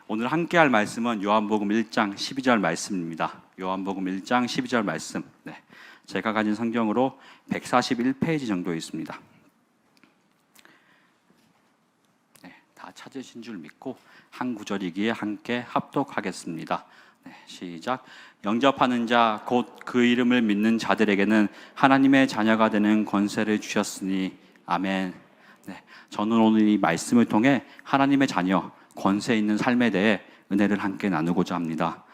오늘 함께 할 말씀은 요한복음 1장 12절 말씀입니다. 요한복음 1장 12절 말씀. 제가 가진 성경으로 141페이지 정도 있습니다. 다 찾으신 줄 믿고 한 구절이기에 함께 합독하겠습니다. 시작. 영접하는 자 곧 그 이름을 믿는 자들에게는 하나님의 자녀가 되는 권세를 주셨으니 아멘. 저는 오늘 이 말씀을 통해 하나님의 자녀, 권세 있는 삶에 대해 은혜를 함께 나누고자 합니다.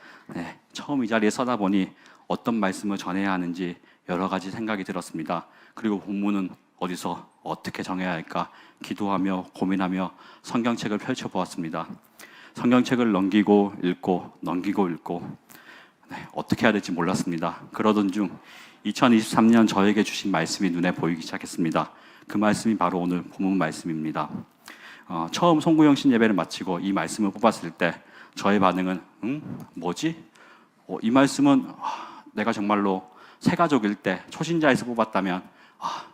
처음 이 자리에 서다 보니 어떤 말씀을 전해야 하는지 여러 가지 생각이 들었습니다. 그리고 본문은 어디서 어떻게 정해야 할까 기도하며 고민하며 성경책을 펼쳐보았습니다. 성경책을 넘기고 읽고 어떻게 해야 될지 몰랐습니다. 그러던 중 2023년 저에게 주신 말씀이 눈에 보이기 시작했습니다. 그 말씀이 바로 오늘 본문 말씀입니다. 처음 송구영신 예배를 마치고 이 말씀을 뽑았을 때 저의 반응은 뭐지? 이 말씀은 내가 정말로 새가족일 때 초신자에서 뽑았다면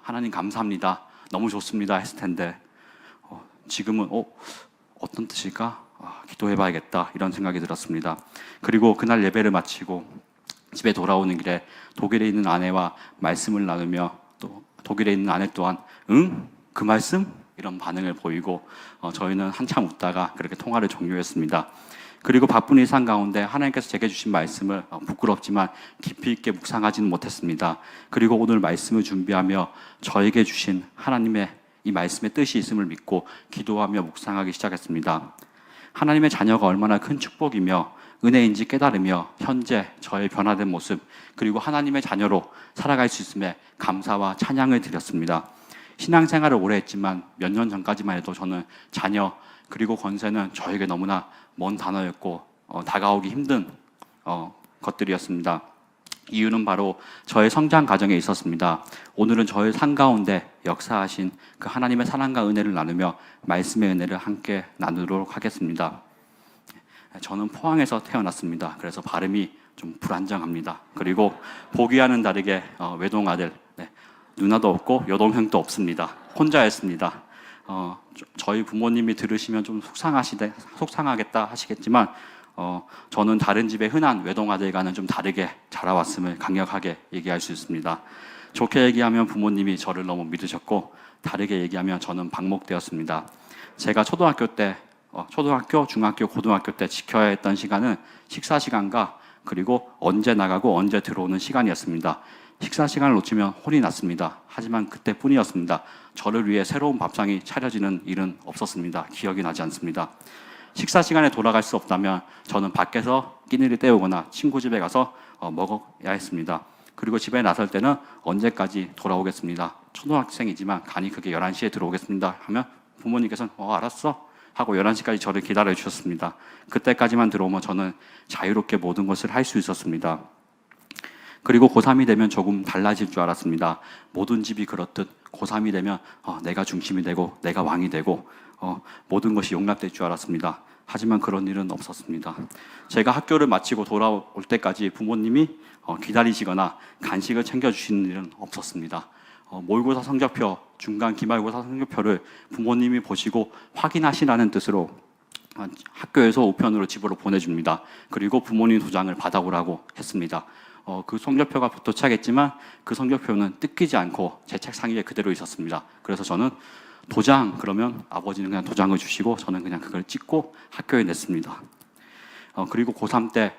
하나님 감사합니다, 너무 좋습니다 했을 텐데 지금은 어떤 뜻일까? 기도해봐야겠다 이런 생각이 들었습니다. 그리고 그날 예배를 마치고 집에 돌아오는 길에 독일에 있는 아내와 말씀을 나누며 또 독일에 있는 아내 또한 그 말씀? 이런 반응을 보이고 저희는 한참 웃다가 그렇게 통화를 종료했습니다. 그리고 바쁜 일상 가운데 하나님께서 제게 주신 말씀을 부끄럽지만 깊이 있게 묵상하지는 못했습니다. 그리고 오늘 말씀을 준비하며 저에게 주신 하나님의 이 말씀의 뜻이 있음을 믿고 기도하며 묵상하기 시작했습니다. 하나님의 자녀가 얼마나 큰 축복이며 은혜인지 깨달으며 현재 저의 변화된 모습 그리고 하나님의 자녀로 살아갈 수 있음에 감사와 찬양을 드렸습니다. 신앙생활을 오래 했지만 몇 년 전까지만 해도 저는 자녀 그리고 권세는 저에게 너무나 먼 단어였고 다가오기 힘든 것들이었습니다. 이유는 바로 저의 성장 과정에 있었습니다. 오늘은 저의 삶 가운데 역사하신 그 하나님의 사랑과 은혜를 나누며 말씀의 은혜를 함께 나누도록 하겠습니다. 저는 포항에서 태어났습니다. 그래서 발음이 좀 불안정합니다. 그리고 보기와는 다르게 외동아들, 누나도 없고 여동생도 없습니다. 혼자였습니다. 저희 부모님이 들으시면 좀 속상하겠다 하시겠지만 저는 다른 집의 흔한 외동아들과는 좀 다르게 자라왔음을 강력하게 얘기할 수 있습니다. 좋게 얘기하면 부모님이 저를 너무 믿으셨고 다르게 얘기하면 저는 방목되었습니다. 제가 초등학교, 중학교, 고등학교 때 지켜야 했던 시간은 식사 시간과 그리고 언제 나가고 언제 들어오는 시간이었습니다. 식사 시간을 놓치면 혼이 났습니다. 하지만 그때뿐이었습니다. 저를 위해 새로운 밥상이 차려지는 일은 없었습니다. 기억이 나지 않습니다. 식사 시간에 돌아갈 수 없다면 저는 밖에서 끼니를 때우거나 친구 집에 가서 먹어야 했습니다. 그리고 집에 나설 때는 언제까지 돌아오겠습니다. 초등학생이지만 간이 크게 11시에 들어오겠습니다 하면 부모님께서는 알았어 하고 11시까지 저를 기다려 주셨습니다. 그때까지만 들어오면 저는 자유롭게 모든 것을 할 수 있었습니다. 그리고 고3이 되면 조금 달라질 줄 알았습니다. 모든 집이 그렇듯 고3이 되면 내가 중심이 되고 내가 왕이 되고 모든 것이 용납될 줄 알았습니다. 하지만 그런 일은 없었습니다. 제가 학교를 마치고 돌아올 때까지 부모님이 기다리시거나 간식을 챙겨주시는 일은 없었습니다. 모의고사 성적표, 중간 기말고사 성적표를 부모님이 보시고 확인하시라는 뜻으로 학교에서 우편으로 집으로 보내줍니다. 그리고 부모님 도장을 받아오라고 했습니다. 그 성적표가 도착했지만 그 성적표는 뜯기지 않고 제 책상 위에 그대로 있었습니다. 그래서 저는 도장 그러면 아버지는 그냥 도장을 주시고 저는 그냥 그걸 찍고 학교에 냈습니다. 그리고 고3 때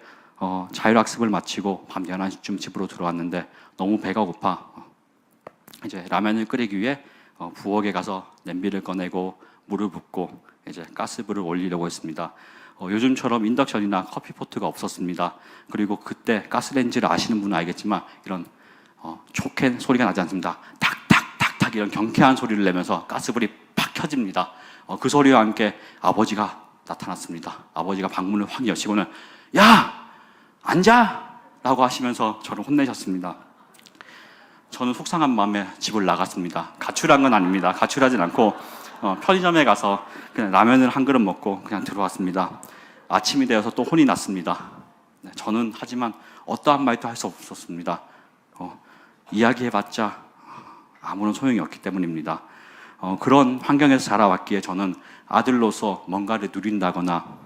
자율학습을 마치고 밤 11시쯤 집으로 들어왔는데 너무 배가 고파 이제 라면을 끓이기 위해 부엌에 가서 냄비를 꺼내고 물을 붓고 이제 가스불을 올리려고 했습니다. 요즘처럼 인덕션이나 커피포트가 없었습니다. 그리고 그때 가스레인지를 아시는 분은 알겠지만 이런 촉해 소리가 나지 않습니다. 탁탁탁탁 이런 경쾌한 소리를 내면서 가스불이 팍 켜집니다. 그 소리와 함께 아버지가 나타났습니다. 아버지가 방문을 확 여시고는 야! 앉아! 라고 하시면서 저를 혼내셨습니다. 저는 속상한 마음에 집을 나갔습니다. 가출한 건 아닙니다. 가출하진 않고 편의점에 가서 그냥 라면을 한 그릇 먹고 그냥 들어왔습니다. 아침이 되어서 또 혼이 났습니다. 저는 하지만 어떠한 말도 할 수 없었습니다. 이야기해봤자 아무런 소용이 없기 때문입니다. 그런 환경에서 자라왔기에 저는 아들로서 뭔가를 누린다거나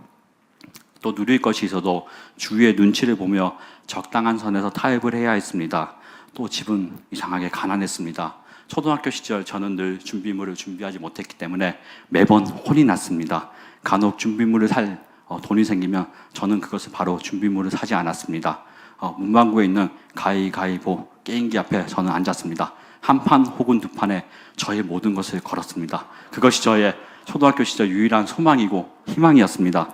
또 누릴 것이 있어도 주위의 눈치를 보며 적당한 선에서 타협을 해야 했습니다. 또 집은 이상하게 가난했습니다. 초등학교 시절 저는 늘 준비물을 준비하지 못했기 때문에 매번 혼이 났습니다. 간혹 준비물을 살 돈이 생기면 저는 그것을 바로 준비물을 사지 않았습니다. 문방구에 있는 가위가위보 게임기 앞에 저는 앉았습니다. 한 판 혹은 두 판에 저의 모든 것을 걸었습니다. 그것이 저의 초등학교 시절 유일한 소망이고 희망이었습니다.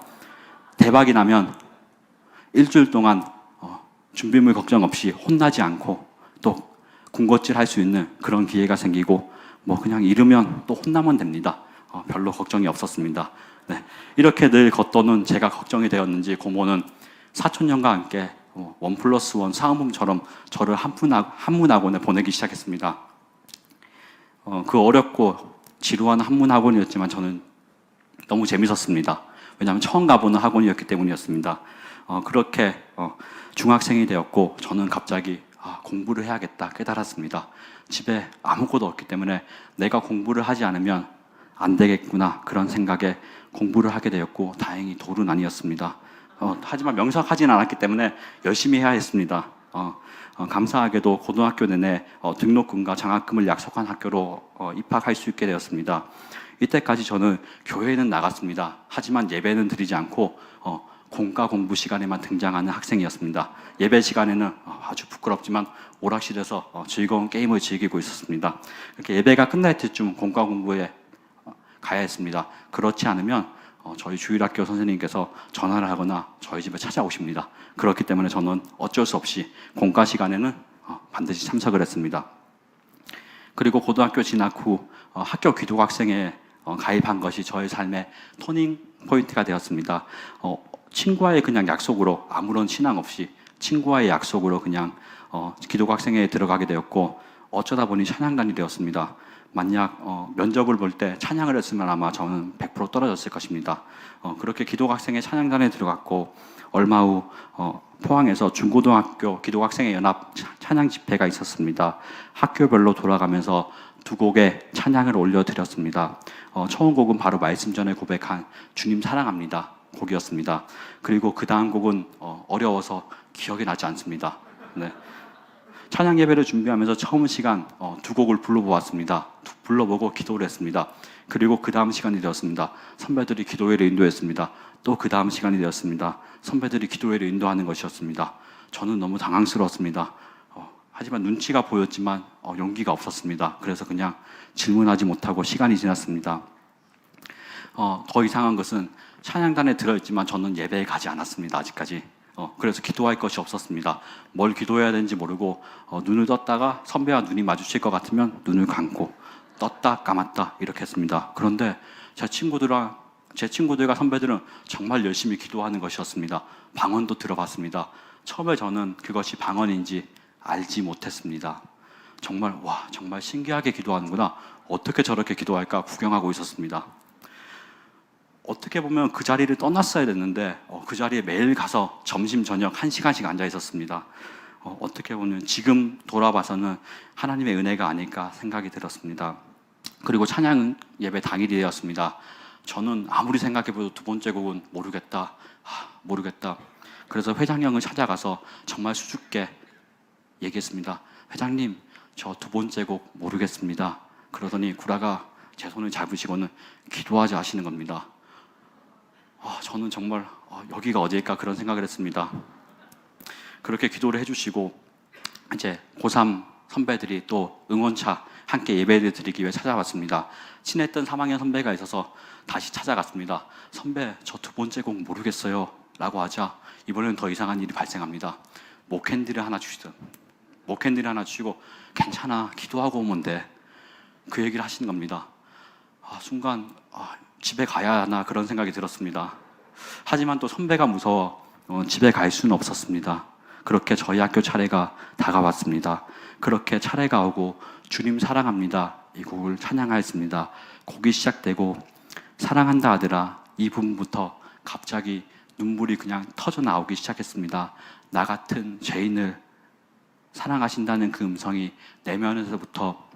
대박이 나면 일주일 동안 준비물 걱정 없이 혼나지 않고 또 군것질 할 수 있는 그런 기회가 생기고 그냥 잃으면 또 혼나면 됩니다. 별로 걱정이 없었습니다. 네. 이렇게 늘 겉도는 제가 걱정이 되었는지 고모는 사촌형과 함께 1+1 사은품처럼 저를 한문학원에 보내기 시작했습니다. 그 어렵고 지루한 한문학원이었지만 저는 너무 재밌었습니다. 왜냐하면 처음 가보는 학원이었기 때문이었습니다. 그렇게 중학생이 되었고 저는 갑자기 공부를 해야겠다 깨달았습니다. 집에 아무것도 없기 때문에 내가 공부를 하지 않으면 안 되겠구나 그런 생각에 공부를 하게 되었고 다행히 돌은 아니었습니다. 하지만 명석하진 않았기 때문에 열심히 해야 했습니다. 감사하게도 고등학교 내내 등록금과 장학금을 약속한 학교로 입학할 수 있게 되었습니다. 이때까지 저는 교회에는 나갔습니다. 하지만 예배는 드리지 않고 공과 공부 시간에만 등장하는 학생이었습니다. 예배 시간에는 아주 부끄럽지만 오락실에서 즐거운 게임을 즐기고 있었습니다. 이렇게 예배가 끝날 때쯤 공과 공부에 가야 했습니다. 그렇지 않으면 저희 주일학교 선생님께서 전화를 하거나 저희 집에 찾아오십니다. 그렇기 때문에 저는 어쩔 수 없이 공과 시간에는 반드시 참석을 했습니다. 그리고 고등학교 진학 후 학교 기독학생에 가입한 것이 저의 삶의 터닝 포인트가 되었습니다. 친구와의 그냥 약속으로 아무런 신앙 없이 친구와의 약속으로 그냥 기독학생회에 들어가게 되었고 어쩌다 보니 찬양단이 되었습니다. 만약 면접을 볼 때 찬양을 했으면 아마 저는 100% 떨어졌을 것입니다. 그렇게 기독학생회 찬양단에 들어갔고 얼마 후 포항에서 중고등학교 기독학생회 연합 찬양 집회가 있었습니다. 학교별로 돌아가면서 두 곡의 찬양을 올려드렸습니다. 처음 곡은 바로 말씀 전에 고백한 주님 사랑합니다 곡이었습니다. 그리고 그 다음 곡은 어려워서 기억이 나지 않습니다. 네. 찬양 예배를 준비하면서 처음 시간 두 곡을 불러보았습니다. 불러보고 기도를 했습니다. 그리고 그 다음 시간이 되었습니다. 선배들이 기도회를 인도했습니다. 또 그 다음 시간이 되었습니다. 선배들이 기도회를 인도하는 것이었습니다. 저는 너무 당황스러웠습니다. 하지만 눈치가 보였지만 용기가 없었습니다. 그래서 그냥 질문하지 못하고 시간이 지났습니다. 더 이상한 것은 찬양단에 들어있지만 저는 예배에 가지 않았습니다. 아직까지. 그래서 기도할 것이 없었습니다. 뭘 기도해야 되는지 모르고 눈을 떴다가 선배와 눈이 마주칠 것 같으면 눈을 감고 떴다 감았다 이렇게 했습니다. 그런데 제 친구들과 선배들은 정말 열심히 기도하는 것이었습니다. 방언도 들어봤습니다. 처음에 저는 그것이 방언인지 알지 못했습니다. 정말 신기하게 기도하는구나. 어떻게 저렇게 기도할까 구경하고 있었습니다. 어떻게 보면 그 자리를 떠났어야 됐는데 그 자리에 매일 가서 점심 저녁 1시간씩 앉아 있었습니다. 어떻게 보면 지금 돌아봐서는 하나님의 은혜가 아닐까 생각이 들었습니다. 그리고 찬양 예배 당일이 되었습니다. 저는 아무리 생각해봐도 두 번째 곡은 모르겠다. 그래서 회장형을 찾아가서 정말 수줍게 얘기했습니다. 회장님, 저 두 번째 곡 모르겠습니다. 그러더니 구라가 제 손을 잡으시고는 기도하지 하시는 겁니다. 저는 정말 여기가 어디일까 그런 생각을 했습니다. 그렇게 기도를 해주시고 이제 고3 선배들이 또 응원차 함께 예배를 드리기 위해 찾아왔습니다. 친했던 3학년 선배가 있어서 다시 찾아갔습니다. 선배, 저 두 번째 곡 모르겠어요 라고 하자 이번에는 더 이상한 일이 발생합니다. 목캔디를 하나 주시고 괜찮아 기도하고 오면 돼 그 얘기를 하시는 겁니다. 순간 집에 가야 하나 그런 생각이 들었습니다. 하지만 또 선배가 무서워 집에 갈 수는 없었습니다. 그렇게 저희 학교 차례가 다가왔습니다. 그렇게 차례가 오고 주님 사랑합니다 이 곡을 찬양하였습니다. 곡이 시작되고 사랑한다 아들아 이 부분부터 갑자기 눈물이 그냥 터져 나오기 시작했습니다. 나 같은 죄인을 사랑하신다는 그 음성이 내면에서부터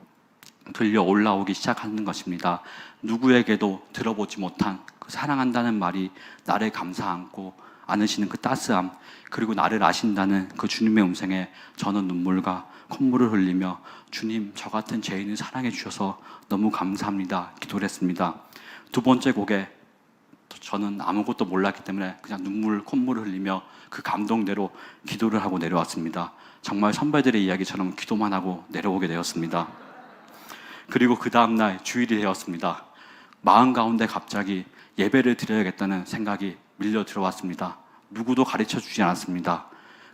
들려 올라오기 시작하는 것입니다. 누구에게도 들어보지 못한 그 사랑한다는 말이 나를 감싸 안고 안으시는 그 따스함, 그리고 나를 아신다는 그 주님의 음성에 저는 눈물과 콧물을 흘리며 주님, 저 같은 죄인을 사랑해 주셔서 너무 감사합니다 기도를 했습니다. 두 번째 곡에 저는 아무것도 몰랐기 때문에 그냥 눈물, 콧물을 흘리며 그 감동대로 기도를 하고 내려왔습니다. 정말 선배들의 이야기처럼 기도만 하고 내려오게 되었습니다. 그리고 그 다음날 주일이 되었습니다. 마음 가운데 갑자기 예배를 드려야겠다는 생각이 밀려 들어왔습니다. 누구도 가르쳐 주지 않았습니다.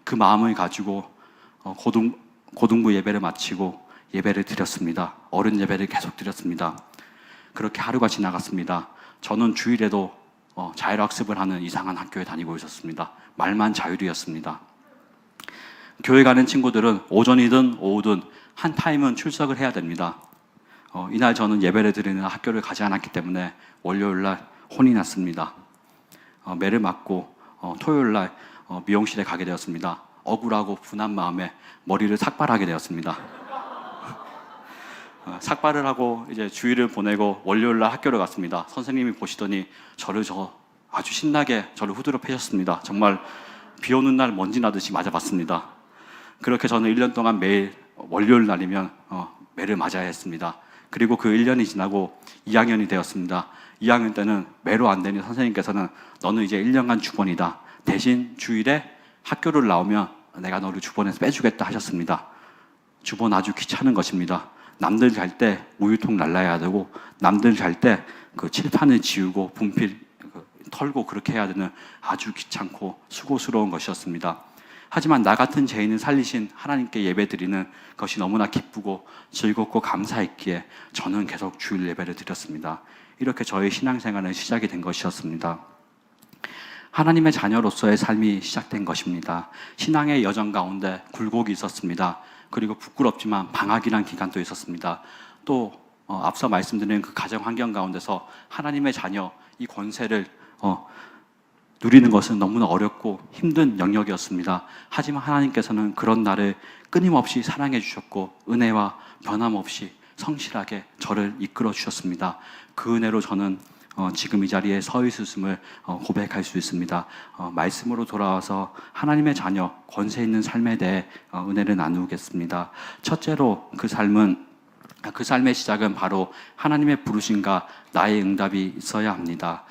그 마음을 가지고 고등부 예배를 마치고 예배를 드렸습니다. 어른 예배를 계속 드렸습니다. 그렇게 하루가 지나갔습니다. 저는 주일에도 자율학습을 하는 이상한 학교에 다니고 있었습니다. 말만 자율이었습니다. 교회 가는 친구들은 오전이든 오후든 한 타임은 출석을 해야 됩니다. 이날 저는 예배를 드리는 학교를 가지 않았기 때문에 월요일날 혼이 났습니다. 매를 맞고 토요일날 미용실에 가게 되었습니다. 억울하고 분한 마음에 머리를 삭발하게 되었습니다. 삭발을 하고 이제 주일을 보내고 월요일날 학교를 갔습니다. 선생님이 보시더니 저를 아주 신나게 저를 후드려 패셨습니다. 정말 비 오는 날 먼지 나듯이 맞아봤습니다. 그렇게 저는 1년 동안 매일 월요일 날이면 매를 맞아야 했습니다. 그리고 그 1년이 지나고 2학년이 되었습니다. 2학년 때는 매로 안 되니 선생님께서는 너는 이제 1년간 주번이다. 대신 주일에 학교를 나오면 내가 너를 주번에서 빼주겠다 하셨습니다. 주번 아주 귀찮은 것입니다. 남들 잘 때 우유통 날라야 되고 남들 잘 때 그 칠판을 지우고 분필 털고 그렇게 해야 되는 아주 귀찮고 수고스러운 것이었습니다. 하지만 나 같은 죄인을 살리신 하나님께 예배드리는 것이 너무나 기쁘고 즐겁고 감사했기에 저는 계속 주일 예배를 드렸습니다. 이렇게 저의 신앙생활은 시작이 된 것이었습니다. 하나님의 자녀로서의 삶이 시작된 것입니다. 신앙의 여정 가운데 굴곡이 있었습니다. 그리고 부끄럽지만 방학이란 기간도 있었습니다. 또 앞서 말씀드린 그 가정 환경 가운데서 하나님의 자녀, 이 권세를 누리는 것은 너무나 어렵고 힘든 영역이었습니다. 하지만 하나님께서는 그런 나를 끊임없이 사랑해 주셨고 은혜와 변함없이 성실하게 저를 이끌어 주셨습니다. 그 은혜로 저는 지금 이 자리에 서 있음을 고백할 수 있습니다. 말씀으로 돌아와서 하나님의 자녀, 권세 있는 삶에 대해 은혜를 나누겠습니다. 첫째로 그 삶의 시작은 바로 하나님의 부르심과 나의 응답이 있어야 합니다.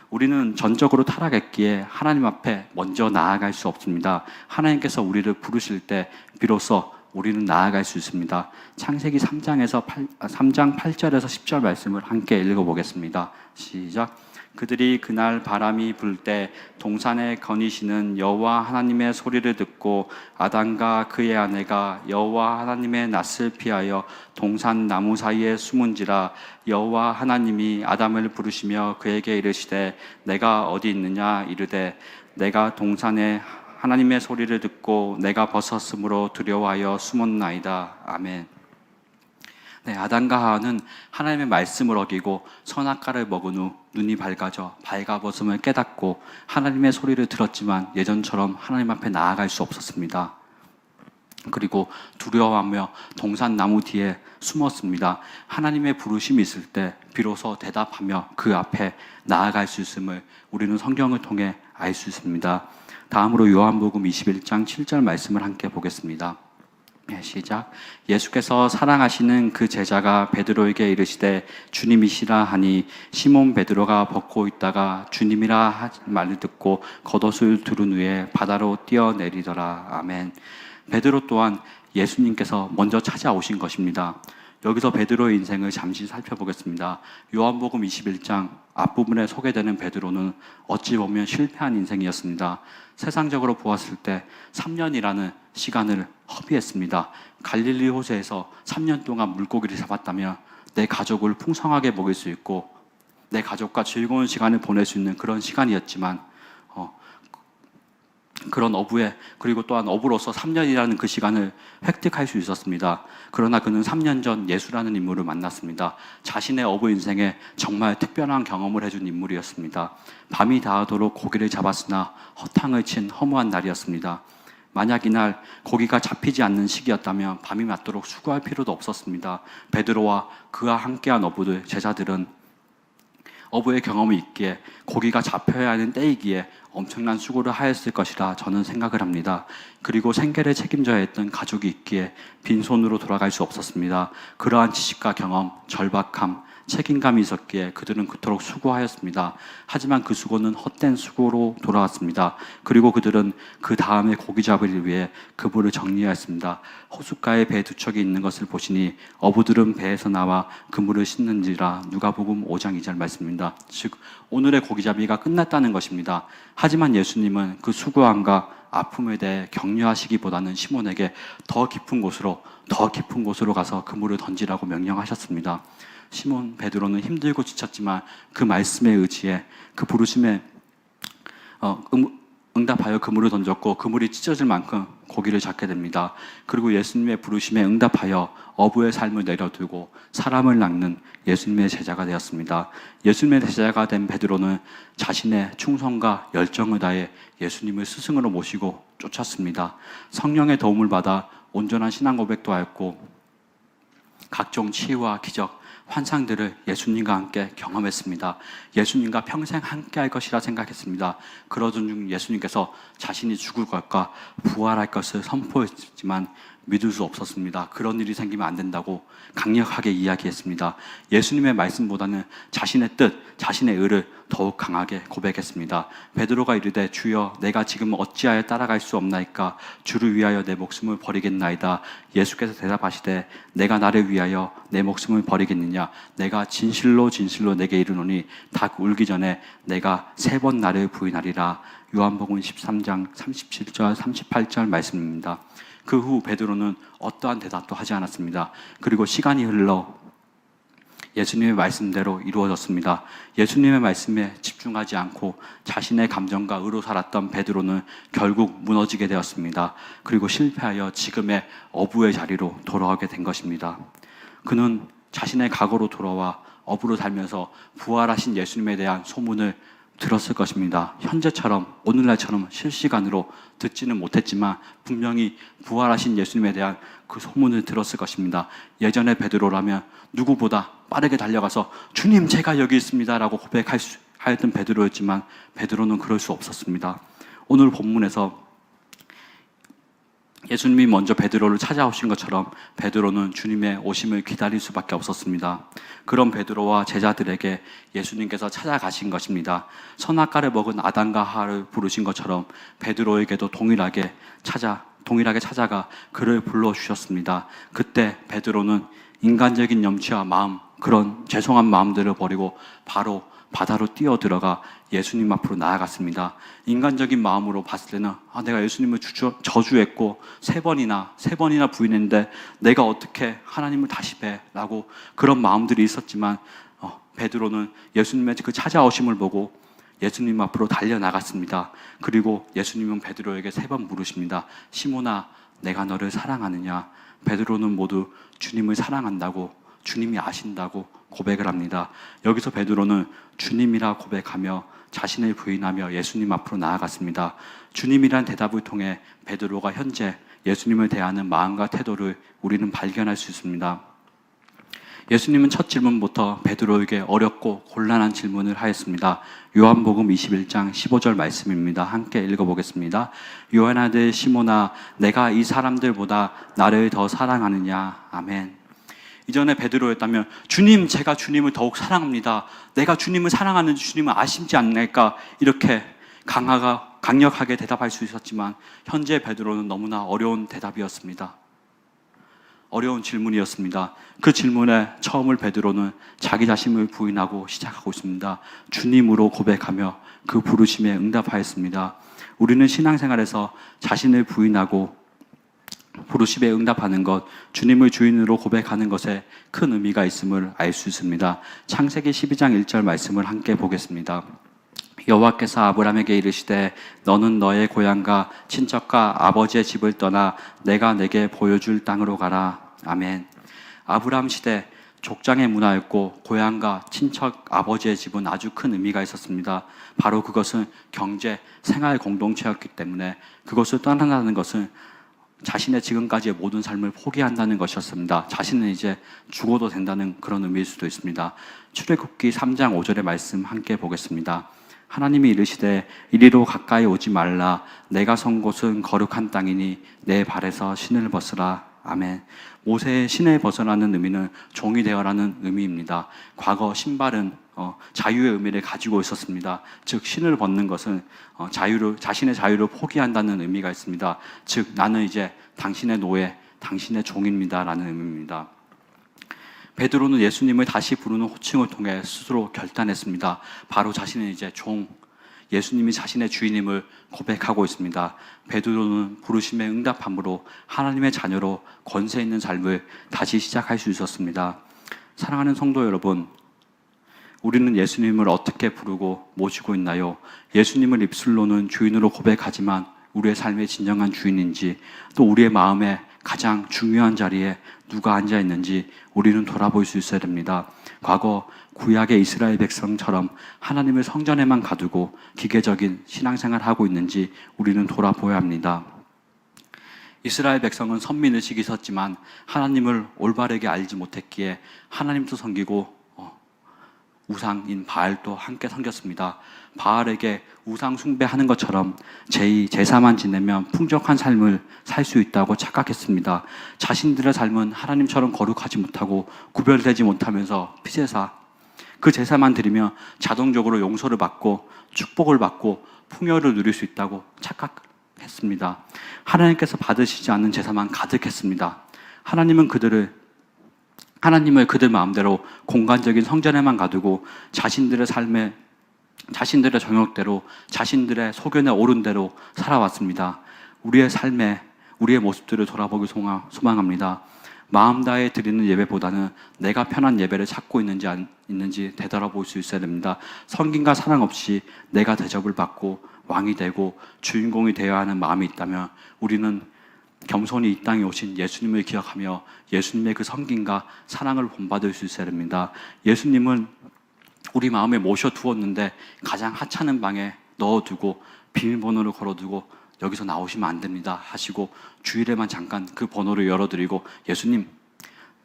우리는 전적으로 타락했기에 하나님 앞에 먼저 나아갈 수 없습니다. 하나님께서 우리를 부르실 때 비로소 우리는 나아갈 수 있습니다. 창세기 3장 8절에서 10절 말씀을 함께 읽어보겠습니다. 시작. 그들이 그날 바람이 불 때 동산에 거니시는 여호와 하나님의 소리를 듣고 아담과 그의 아내가 여호와 하나님의 낯을 피하여 동산 나무 사이에 숨은지라 여호와 하나님이 아담을 부르시며 그에게 이르시되 내가 어디 있느냐 이르되 내가 동산에 하나님의 소리를 듣고 내가 벗었으므로 두려워하여 숨었나이다. 아멘. 네, 아담과 하와는 하나님의 말씀을 어기고 선악과를 먹은 후 눈이 밝아져 발가벗음을 깨닫고 하나님의 소리를 들었지만 예전처럼 하나님 앞에 나아갈 수 없었습니다. 그리고 두려워하며 동산 나무 뒤에 숨었습니다. 하나님의 부르심이 있을 때 비로소 대답하며 그 앞에 나아갈 수 있음을 우리는 성경을 통해 알 수 있습니다. 다음으로 요한복음 21장 7절 말씀을 함께 보겠습니다. 네, 시작. 예수께서 사랑하시는 그 제자가 베드로에게 이르시되 주님이시라 하니 시몬 베드로가 벗고 있다가 주님이라 하신 말을 듣고 겉옷을 두른 후에 바다로 뛰어내리더라. 아멘. 베드로 또한 예수님께서 먼저 찾아오신 것입니다. 여기서 베드로의 인생을 잠시 살펴보겠습니다. 요한복음 21장 앞부분에 소개되는 베드로는 어찌 보면 실패한 인생이었습니다. 세상적으로 보았을 때 3년이라는 시간을 허비했습니다. 갈릴리 호수에서 3년 동안 물고기를 잡았다면 내 가족을 풍성하게 먹일 수 있고 내 가족과 즐거운 시간을 보낼 수 있는 그런 시간이었지만 그런 어부에 그리고 또한 어부로서 3년이라는 그 시간을 획득할 수 있었습니다. 그러나 그는 3년 전 예수라는 인물을 만났습니다. 자신의 어부 인생에 정말 특별한 경험을 해준 인물이었습니다. 밤이 닿도록 고기를 잡았으나 허탕을 친 허무한 날이었습니다. 만약 이날 고기가 잡히지 않는 시기였다면 밤이 맞도록 수고할 필요도 없었습니다. 베드로와 그와 함께한 어부들, 제자들은 어부의 경험이 있기에 고기가 잡혀야 하는 때이기에 엄청난 수고를 하였을 것이라 저는 생각을 합니다. 그리고 생계를 책임져야 했던 가족이 있기에 빈손으로 돌아갈 수 없었습니다. 그러한 지식과 경험, 절박함, 책임감이 있었기에 그들은 그토록 수고하였습니다. 하지만 그 수고는 헛된 수고로 돌아왔습니다. 그리고 그들은 그 다음에 고기 잡으기 위해 그물을 정리하였습니다. 호숫가에 배 두 척이 있는 것을 보시니 어부들은 배에서 나와 그물을 씻는지라. 누가복음 5장 2절 말씀입니다. 즉 오늘의 고기잡이가 끝났다는 것입니다. 하지만 예수님은 그 수고함과 아픔에 대해 격려하시기보다는 시몬에게 더 깊은 곳으로 가서 그물을 던지라고 명령하셨습니다. 시몬 베드로는 힘들고 지쳤지만 그 말씀에 의지해 그 부르심에 응답하여 그물을 던졌고 그물이 찢어질 만큼 고기를 잡게 됩니다. 그리고 예수님의 부르심에 응답하여 어부의 삶을 내려두고 사람을 낚는 예수님의 제자가 되었습니다. 예수님의 제자가 된 베드로는 자신의 충성과 열정을 다해 예수님을 스승으로 모시고 쫓았습니다. 성령의 도움을 받아 온전한 신앙 고백도 하였고 각종 치유와 기적, 환상들을 예수님과 함께 경험했습니다. 예수님과 평생 함께 할 것이라 생각했습니다. 그러던 중 예수님께서 자신이 죽을 것과 부활할 것을 선포했지만 믿을 수 없었습니다. 그런 일이 생기면 안 된다고 강력하게 이야기했습니다. 예수님의 말씀보다는 자신의 뜻, 자신의 의를 더욱 강하게 고백했습니다. 베드로가 이르되 주여 내가 지금 어찌하여 따라갈 수 없나이까? 주를 위하여 내 목숨을 버리겠나이다. 예수께서 대답하시되 내가 나를 위하여 내 목숨을 버리겠느냐? 내가 진실로 진실로 내게 이르노니 닭 울기 전에 내가 3번 나를 부인하리라. 요한복음 13장 37절 38절 말씀입니다. 그 후 베드로는 어떠한 대답도 하지 않았습니다. 그리고 시간이 흘러 예수님의 말씀대로 이루어졌습니다. 예수님의 말씀에 집중하지 않고 자신의 감정과 의로 살았던 베드로는 결국 무너지게 되었습니다. 그리고 실패하여 지금의 어부의 자리로 돌아오게 된 것입니다. 그는 자신의 과거로 돌아와 어부로 살면서 부활하신 예수님에 대한 소문을 들었을 것입니다. 현재처럼 오늘날처럼 실시간으로 듣지는 못했지만 분명히 부활하신 예수님에 대한 그 소문을 들었을 것입니다. 예전에 베드로라면 누구보다 빠르게 달려가서 주님 제가 여기 있습니다 라고 고백하였던 베드로였지만 베드로는 그럴 수 없었습니다. 오늘 본문에서 예수님이 먼저 베드로를 찾아오신 것처럼 베드로는 주님의 오심을 기다릴 수밖에 없었습니다. 그런 베드로와 제자들에게 예수님께서 찾아가신 것입니다. 선악과를 먹은 아담과 하와를 부르신 것처럼 베드로에게도 동일하게 찾아가 그를 불러주셨습니다. 그때 베드로는 인간적인 염치와 마음, 그런 죄송한 마음들을 버리고 바로 바다로 뛰어들어가 예수님 앞으로 나아갔습니다. 인간적인 마음으로 봤을 때는 내가 예수님을 저주했고 3번이나 부인했는데 내가 어떻게 하나님을 다시 뵈? 라고 그런 마음들이 있었지만 베드로는 예수님의 그 찾아오심을 보고 예수님 앞으로 달려나갔습니다. 그리고 예수님은 베드로에게 3번 물으십니다. 시몬아 내가 너를 사랑하느냐? 베드로는 모두 주님을 사랑한다고 주님이 아신다고 고백을 합니다. 여기서 베드로는 주님이라 고백하며 자신을 부인하며 예수님 앞으로 나아갔습니다. 주님이란 대답을 통해 베드로가 현재 예수님을 대하는 마음과 태도를 우리는 발견할 수 있습니다. 예수님은 첫 질문부터 베드로에게 어렵고 곤란한 질문을 하였습니다. 요한복음 21장 15절 말씀입니다. 함께 읽어보겠습니다. 요한 아들 시몬아 내가 이 사람들보다 나를 더 사랑하느냐? 아멘. 이전에 베드로였다면 주님 제가 주님을 더욱 사랑합니다. 내가 주님을 사랑하는 주님을 아심지 않을까 이렇게 강력하게 대답할 수 있었지만 현재 베드로는 너무나 어려운 대답이었습니다. 어려운 질문이었습니다. 그 질문에 처음을 베드로는 자기 자신을 부인하고 시작하고 있습니다. 주님으로 고백하며 그 부르심에 응답하였습니다. 우리는 신앙생활에서 자신을 부인하고 부르심에 응답하는 것, 주님을 주인으로 고백하는 것에 큰 의미가 있음을 알 수 있습니다. 창세기 12장 1절 말씀을 함께 보겠습니다. 여호와께서 아브라함에게 이르시되 너는 너의 고향과 친척과 아버지의 집을 떠나 내가 내게 보여줄 땅으로 가라. 아멘. 아브라함 시대 족장의 문화였고 고향과 친척 아버지의 집은 아주 큰 의미가 있었습니다. 바로 그것은 경제, 생활 공동체였기 때문에 그것을 떠난다는 것은 자신의 지금까지의 모든 삶을 포기한다는 것이었습니다. 자신은 이제 죽어도 된다는 그런 의미일 수도 있습니다. 출애굽기 3장 5절의 말씀 함께 보겠습니다. 하나님이 이르시되 이리로 가까이 오지 말라. 내가 선 곳은 거룩한 땅이니 내 발에서 신을 벗으라. 아멘. 모세의 신을 벗어라는 의미는 종이 되어라는 의미입니다. 과거 신발은 자유의 의미를 가지고 있었습니다. 즉 신을 벗는 것은 자신의 자유를 포기한다는 의미가 있습니다. 즉 나는 이제 당신의 노예, 당신의 종입니다라는 의미입니다. 베드로는 예수님을 다시 부르는 호칭을 통해 스스로 결단했습니다. 바로 자신은 이제 종, 예수님이 자신의 주인임을 고백하고 있습니다. 베드로는 부르심에 응답함으로 하나님의 자녀로 권세 있는 삶을 다시 시작할 수 있었습니다. 사랑하는 성도 여러분, 우리는 예수님을 어떻게 부르고 모시고 있나요? 예수님을 입술로는 주인으로 고백하지만 우리의 삶의 진정한 주인인지, 또 우리의 마음에 가장 중요한 자리에 누가 앉아 있는지 우리는 돌아볼 수 있어야 됩니다. 과거 구약의 이스라엘 백성처럼 하나님을 성전에만 가두고 기계적인 신앙생활을 하고 있는지 우리는 돌아보아야 합니다. 이스라엘 백성은 선민의식이 있었지만 하나님을 올바르게 알지 못했기에 하나님도 섬기고 우상인 바알도 함께 섬겼습니다. 바알에게 우상 숭배하는 것처럼 제2, 제3만 지내면 풍족한 삶을 살 수 있다고 착각했습니다. 자신들의 삶은 하나님처럼 거룩하지 못하고 구별되지 못하면서 피제사, 그 제사만 드리면 자동적으로 용서를 받고 축복을 받고 풍요를 누릴 수 있다고 착각했습니다. 하나님께서 받으시지 않는 제사만 가득했습니다. 하나님을 그들 마음대로 공간적인 성전에만 가두고 자신들의 삶에, 자신들의 정욕대로, 자신들의 소견에 오른 대로 살아왔습니다. 우리의 삶에 우리의 모습들을 돌아보기 소망합니다. 마음 다해 드리는 예배보다는 내가 편한 예배를 찾고 있는지 되돌아볼 수 있어야 됩니다. 섬김과 사랑 없이 내가 대접을 받고 왕이 되고 주인공이 되어야 하는 마음이 있다면 우리는 겸손히 이 땅에 오신 예수님을 기억하며 예수님의 그 섬김과 사랑을 본받을 수 있어야 됩니다. 예수님은 우리 마음에 모셔두었는데 가장 하찮은 방에 넣어두고 비밀번호를 걸어두고 여기서 나오시면 안 됩니다 하시고 주일에만 잠깐 그 번호를 열어드리고 예수님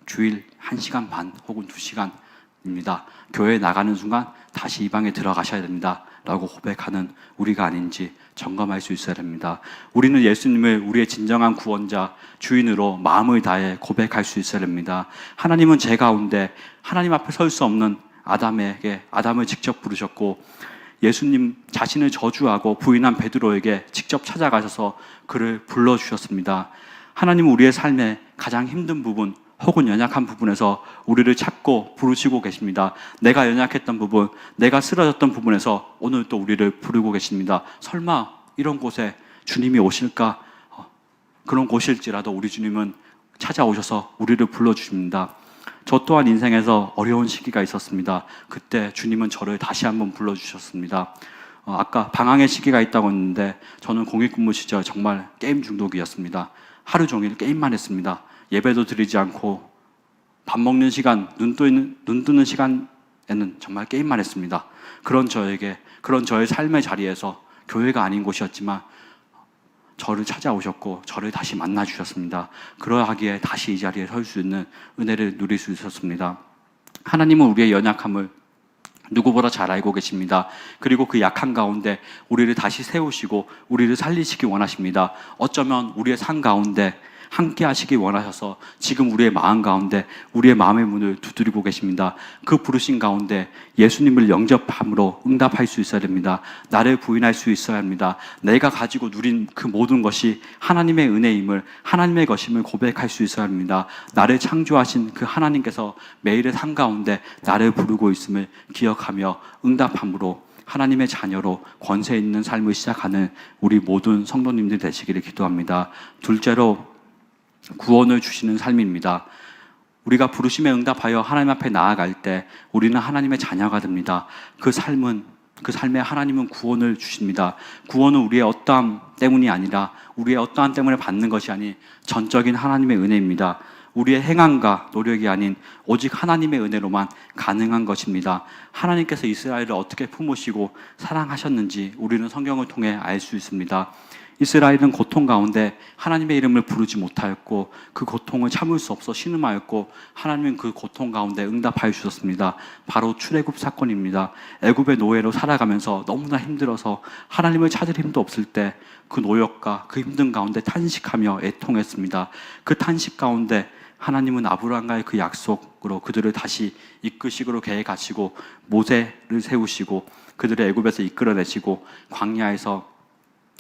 주일 1시간 반 혹은 2시간입니다. 교회에 나가는 순간 다시 이 방에 들어가셔야 됩니다 라고 고백하는 우리가 아닌지 점검할 수 있어야 됩니다. 우리는 예수님을 우리의 진정한 구원자, 주인으로 마음을 다해 고백할 수 있어야 됩니다. 하나님은 제 가운데 하나님 앞에 설 수 없는 아담을 직접 부르셨고 예수님 자신을 저주하고 부인한 베드로에게 직접 찾아가셔서 그를 불러주셨습니다. 하나님은 우리의 삶의 가장 힘든 부분 혹은 연약한 부분에서 우리를 찾고 부르시고 계십니다. 내가 연약했던 부분, 내가 쓰러졌던 부분에서 오늘 또 우리를 부르고 계십니다. 설마 이런 곳에 주님이 오실까? 그런 곳일지라도 우리 주님은 찾아오셔서 우리를 불러주십니다. 저 또한 인생에서 어려운 시기가 있었습니다. 그때 주님은 저를 다시 한번 불러주셨습니다. 아까 방황의 시기가 있다고 했는데 저는 공익근무 시절 정말 게임 중독이었습니다. 하루 종일 게임만 했습니다. 예배도 드리지 않고 밥 먹는 시간, 눈 뜨는 시간에는 정말 게임만 했습니다. 그런 저의 삶의 자리에서 교회가 아닌 곳이었지만 저를 찾아오셨고 저를 다시 만나 주셨습니다. 그러하기에 다시 이 자리에 설 수 있는 은혜를 누릴 수 있었습니다. 하나님은 우리의 연약함을 누구보다 잘 알고 계십니다. 그리고 그 약한 가운데 우리를 다시 세우시고 우리를 살리시기 원하십니다. 어쩌면 우리의 삶 가운데 함께 하시기 원하셔서 지금 우리의 마음 가운데 우리의 마음의 문을 두드리고 계십니다. 그 부르신 가운데 예수님을 영접함으로 응답할 수 있어야 됩니다. 나를 부인할 수 있어야 합니다. 내가 가지고 누린 그 모든 것이 하나님의 은혜임을, 하나님의 것임을 고백할 수 있어야 합니다. 나를 창조하신 그 하나님께서 매일의 삶 가운데 나를 부르고 있음을 기억하며 응답함으로 하나님의 자녀로 권세 있는 삶을 시작하는 우리 모든 성도님들 되시기를 기도합니다. 둘째로 구원을 주시는 삶입니다. 우리가 부르심에 응답하여 하나님 앞에 나아갈 때 우리는 하나님의 자녀가 됩니다. 그 삶에 하나님은 구원을 주십니다. 구원은 우리의 어떠함 때문이 아니라 우리의 어떠함 때문에 받는 것이 아닌 전적인 하나님의 은혜입니다. 우리의 행함과 노력이 아닌 오직 하나님의 은혜로만 가능한 것입니다. 하나님께서 이스라엘을 어떻게 품으시고 사랑하셨는지 우리는 성경을 통해 알 수 있습니다. 이스라엘은 고통 가운데 하나님의 이름을 부르지 못하였고 그 고통을 참을 수 없어 신음하였고 하나님은 그 고통 가운데 응답하여 주셨습니다. 바로 출애굽 사건입니다. 애굽의 노예로 살아가면서 너무나 힘들어서 하나님을 찾을 힘도 없을 때 그 노역과 그 힘든 가운데 탄식하며 애통했습니다. 그 탄식 가운데 하나님은 아브라함과의 그 약속으로 그들을 다시 이끄시기로 계획하시고 모세를 세우시고 그들을 애굽에서 이끌어내시고 광야에서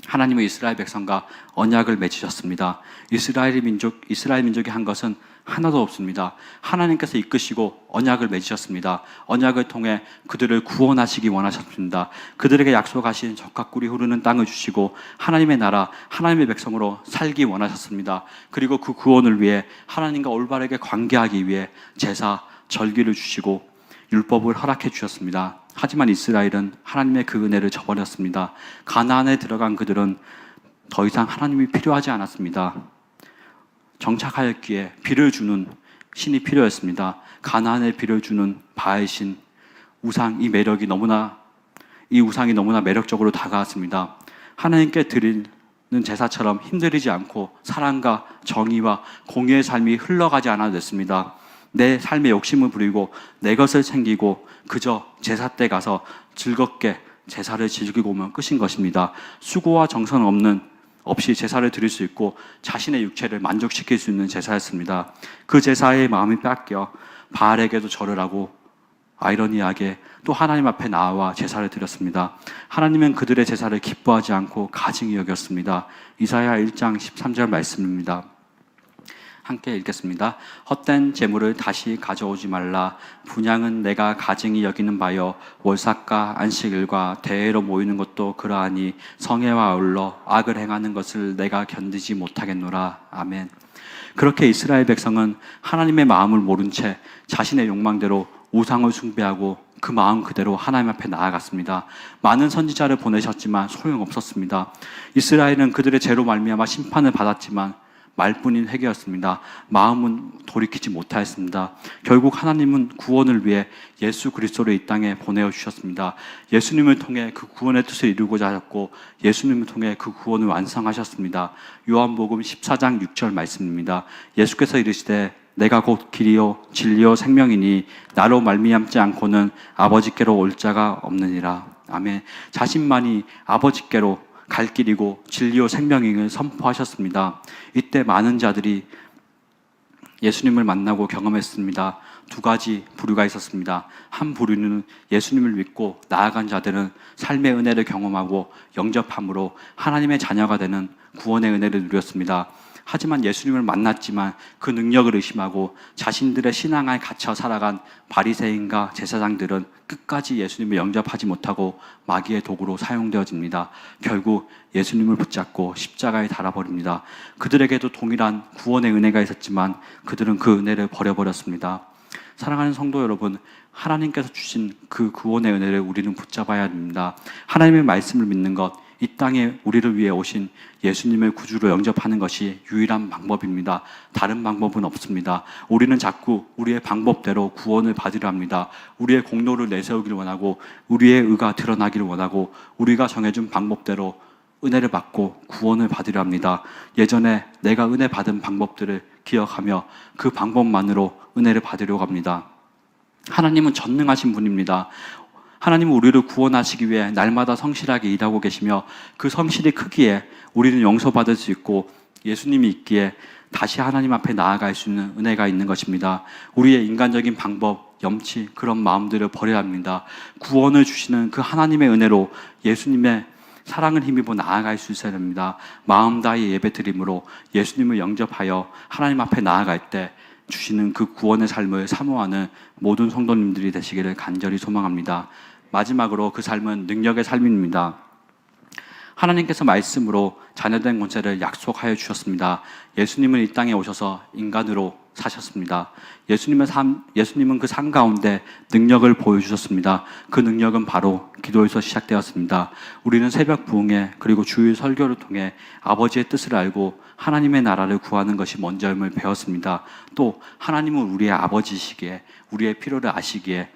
하나님의 이스라엘 백성과 언약을 맺으셨습니다. 이스라엘 민족이 한 것은 하나도 없습니다. 하나님께서 이끄시고 언약을 맺으셨습니다. 언약을 통해 그들을 구원하시기 원하셨습니다. 그들에게 약속하신 젖과 꿀이 흐르는 땅을 주시고 하나님의 나라, 하나님의 백성으로 살기 원하셨습니다. 그리고 그 구원을 위해 하나님과 올바르게 관계하기 위해 제사, 절기를 주시고 율법을 허락해 주셨습니다. 하지만 이스라엘은 하나님의 그 은혜를 저버렸습니다. 가나안에 들어간 그들은 더 이상 하나님이 필요하지 않았습니다. 정착하였기에 비를 주는 신이 필요했습니다. 가나안에 비를 주는 바알 신, 우상, 이 우상이 너무나 매력적으로 다가왔습니다. 하나님께 드리는 제사처럼 힘들이지 않고 사랑과 정의와 공의의 삶이 흘러가지 않아도 됐습니다. 내 삶에 욕심을 부리고 내 것을 챙기고 그저 제사 때 가서 즐겁게 제사를 즐기고 오면 끝인 것입니다. 수고와 정성 없이 제사를 드릴 수 있고 자신의 육체를 만족시킬 수 있는 제사였습니다. 그 제사의 마음이 뺏겨 바알에게도 절을 하고 아이러니하게 또 하나님 앞에 나와 제사를 드렸습니다. 하나님은 그들의 제사를 기뻐하지 않고 가증히 여겼습니다. 이사야 1장 13절 말씀입니다. 함께 읽겠습니다. 헛된 재물을 다시 가져오지 말라. 분향은 내가 가증히 여기는 바여 월삭과 안식일과 대회로 모이는 것도 그러하니 성회와 아울러 악을 행하는 것을 내가 견디지 못하겠노라. 아멘. 그렇게 이스라엘 백성은 하나님의 마음을 모른 채 자신의 욕망대로 우상을 숭배하고 그 마음 그대로 하나님 앞에 나아갔습니다. 많은 선지자를 보내셨지만 소용없었습니다. 이스라엘은 그들의 죄로 말미암아 심판을 받았지만 말뿐인 회개였습니다. 마음은 돌이키지 못하였습니다. 결국 하나님은 구원을 위해 예수 그리스도를 이 땅에 보내어 주셨습니다. 예수님을 통해 그 구원의 뜻을 이루고자 하셨고 예수님을 통해 그 구원을 완성하셨습니다. 요한복음 14장 6절 말씀입니다. 예수께서 이르시되 내가 곧 길이요 진리요 생명이니 나로 말미암지 않고는 아버지께로 올 자가 없느니라. 아멘. 자신만이 아버지께로 갈 길이고 진리요 생명임을 선포하셨습니다. 이때 많은 자들이 예수님을 만나고 경험했습니다. 두 가지 부류가 있었습니다. 한 부류는 예수님을 믿고 나아간 자들은 삶의 은혜를 경험하고 영접함으로 하나님의 자녀가 되는 구원의 은혜를 누렸습니다. 하지만 예수님을 만났지만 그 능력을 의심하고 자신들의 신앙에 갇혀 살아간 바리새인과 제사장들은 끝까지 예수님을 영접하지 못하고 마귀의 도구로 사용되어집니다. 결국 예수님을 붙잡고 십자가에 달아버립니다. 그들에게도 동일한 구원의 은혜가 있었지만 그들은 그 은혜를 버려버렸습니다. 사랑하는 성도 여러분, 하나님께서 주신 그 구원의 은혜를 우리는 붙잡아야 합니다. 하나님의 말씀을 믿는 것, 이 땅에 우리를 위해 오신 예수님을 구주로 영접하는 것이 유일한 방법입니다. 다른 방법은 없습니다. 우리는 자꾸 우리의 방법대로 구원을 받으려 합니다. 우리의 공로를 내세우기를 원하고 우리의 의가 드러나기를 원하고 우리가 정해준 방법대로 은혜를 받고 구원을 받으려 합니다. 예전에 내가 은혜 받은 방법들을 기억하며 그 방법만으로 은혜를 받으려고 합니다. 하나님은 전능하신 분입니다. 하나님은 우리를 구원하시기 위해 날마다 성실하게 일하고 계시며 그 성실이 크기에 우리는 용서받을 수 있고 예수님이 있기에 다시 하나님 앞에 나아갈 수 있는 은혜가 있는 것입니다. 우리의 인간적인 방법, 염치, 그런 마음들을 버려야 합니다. 구원을 주시는 그 하나님의 은혜로 예수님의 사랑을 힘입어 나아갈 수 있어야 됩니다. 마음 다해 예배드림으로 예수님을 영접하여 하나님 앞에 나아갈 때 주시는 그 구원의 삶을 사모하는 모든 성도님들이 되시기를 간절히 소망합니다. 마지막으로 그 삶은 능력의 삶입니다. 하나님께서 말씀으로 자녀된 권세를 약속하여 주셨습니다. 예수님은 이 땅에 오셔서 인간으로 사셨습니다. 예수님은 그 삶 가운데 능력을 보여주셨습니다. 그 능력은 바로 기도에서 시작되었습니다. 우리는 새벽 부흥회 그리고 주일 설교를 통해 아버지의 뜻을 알고 하나님의 나라를 구하는 것이 먼저임을 배웠습니다. 또 하나님은 우리의 아버지시기에 우리의 필요를 아시기에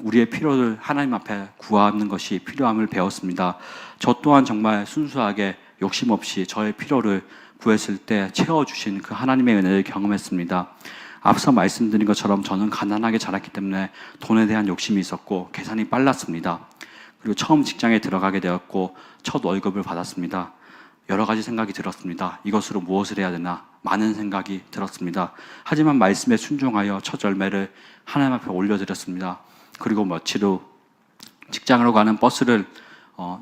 우리의 필요를 하나님 앞에 구하는 것이 필요함을 배웠습니다. 저 또한 정말 순수하게 욕심 없이 저의 필요를 구했을 때 채워주신 그 하나님의 은혜를 경험했습니다. 앞서 말씀드린 것처럼 저는 가난하게 자랐기 때문에 돈에 대한 욕심이 있었고 계산이 빨랐습니다. 그리고 처음 직장에 들어가게 되었고 첫 월급을 받았습니다. 여러 가지 생각이 들었습니다. 이것으로 무엇을 해야 되나 많은 생각이 들었습니다. 하지만 말씀에 순종하여 첫 열매를 하나님 앞에 올려드렸습니다. 그리고 며칠 후 직장으로 가는 버스를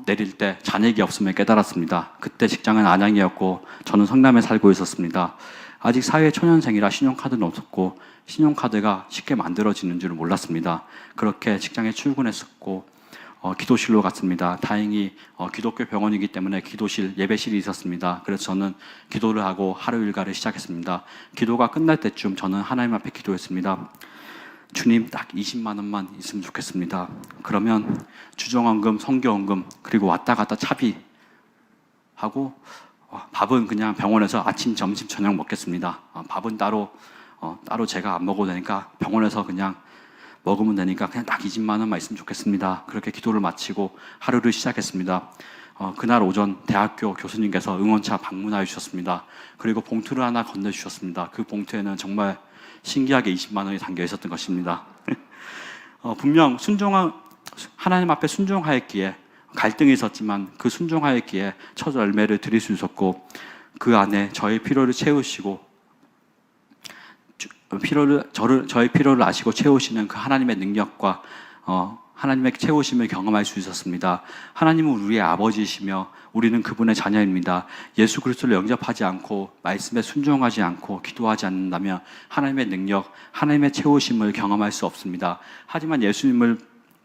내릴 때 잔액이 없음을 깨달았습니다. 그때 직장은 안양이었고 저는 성남에 살고 있었습니다. 아직 사회 초년생이라 신용카드는 없었고 신용카드가 쉽게 만들어지는 줄을 몰랐습니다. 그렇게 직장에 출근했었고 기도실로 갔습니다. 다행히 기독교 병원이기 때문에 기도실 예배실이 있었습니다. 그래서 저는 기도를 하고 하루 일과를 시작했습니다. 기도가 끝날 때쯤 저는 하나님 앞에 기도했습니다. 주님, 딱 20만 원만 있으면 좋겠습니다. 그러면 주정원금, 성교원금, 그리고 왔다 갔다 차비 하고 밥은 그냥 병원에서 아침, 점심, 저녁 먹겠습니다. 밥은 따로 제가 안 먹어도 되니까 병원에서 그냥 먹으면 되니까 그냥 딱 20만 원만 있으면 좋겠습니다. 그렇게 기도를 마치고 하루를 시작했습니다. 그날 오전 대학교 교수님께서 응원차 방문하여 주셨습니다. 그리고 봉투를 하나 건네주셨습니다. 그 봉투에는 정말 신기하게 20만 원이 담겨 있었던 것입니다. 분명 하나님 앞에 순종하였기에 갈등이 있었지만 그 순종하였기에 첫 열매를 드릴 수 있었고 그 안에 저의 필요를 채우시고 저의 필요를 아시고 채우시는 그 하나님의 능력과 하나님의 채우심을 경험할 수 있었습니다. 하나님은 우리의 아버지이시며 우리는 그분의 자녀입니다. 예수 그리스도를 영접하지 않고 말씀에 순종하지 않고 기도하지 않는다면 하나님의 능력, 하나님의 채우심을 경험할 수 없습니다. 하지만 예수님을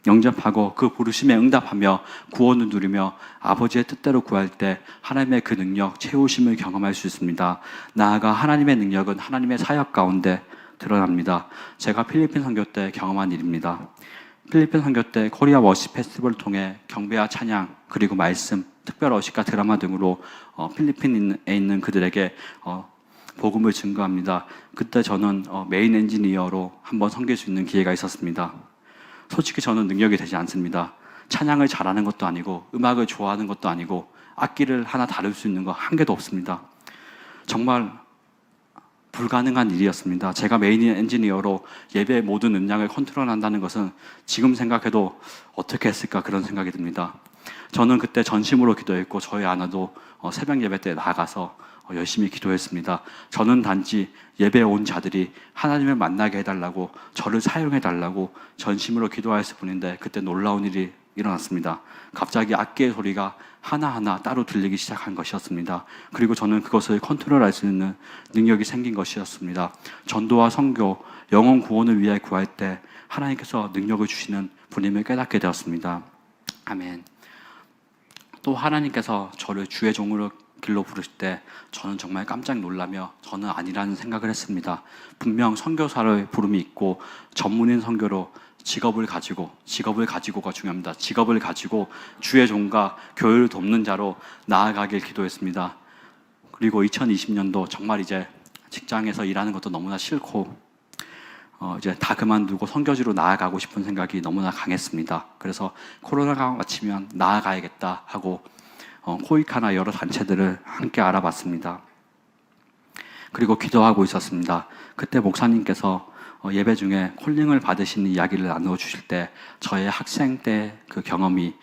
영접하고 그 부르심에 응답하며 구원을 누리며 아버지의 뜻대로 구할 때 하나님의 그 능력, 채우심을 경험할 수 있습니다. 나아가 하나님의 능력은 하나님의 사역 가운데 드러납니다. 제가 필리핀 선교 때 경험한 일입니다. 필리핀 선교 때 코리아 워십 페스티벌을 통해 경배와 찬양 그리고 말씀, 특별 어식과 드라마 등으로 필리핀에 있는 그들에게 복음을 증거합니다. 그때 저는 메인 엔지니어로 한번 섬길 수 있는 기회가 있었습니다. 솔직히 저는 능력이 되지 않습니다. 찬양을 잘하는 것도 아니고 음악을 좋아하는 것도 아니고 악기를 하나 다룰 수 있는 거 한 개도 없습니다. 정말 불가능한 일이었습니다. 제가 메인 엔지니어로 예배의 모든 음량을 컨트롤한다는 것은 지금 생각해도 어떻게 했을까 그런 생각이 듭니다. 저는 그때 전심으로 기도했고 저희 아내도 새벽 예배 때 나가서 열심히 기도했습니다. 저는 단지 예배에 온 자들이 하나님을 만나게 해달라고 저를 사용해달라고 전심으로 기도하였을 뿐인데 그때 놀라운 일이 일어났습니다. 갑자기 악기의 소리가 하나하나 따로 들리기 시작한 것이었습니다. 그리고 저는 그것을 컨트롤할 수 있는 능력이 생긴 것이었습니다. 전도와 선교, 영혼 구원을 위해 구할 때 하나님께서 능력을 주시는 분임을 깨닫게 되었습니다. 아멘. 또 하나님께서 저를 주의 종으로 길로 부르실 때 저는 정말 깜짝 놀라며 저는 아니라는 생각을 했습니다. 분명 선교사를 부름이 있고 전문인 선교로 직업을 가지고가 중요합니다. 직업을 가지고 주의 종과 교회를 돕는 자로 나아가길 기도했습니다. 그리고 2020년도 정말 이제 직장에서 일하는 것도 너무나 싫고 이제 다 그만두고 선교지로 나아가고 싶은 생각이 너무나 강했습니다. 그래서 코로나가 마치면 나아가야겠다 하고 코이카나 여러 단체들을 함께 알아봤습니다. 그리고 기도하고 있었습니다. 그때 목사님께서 예배 중에 콜링을 받으시는 이야기를 나누어 주실 때 저의 학생 때 그 경험이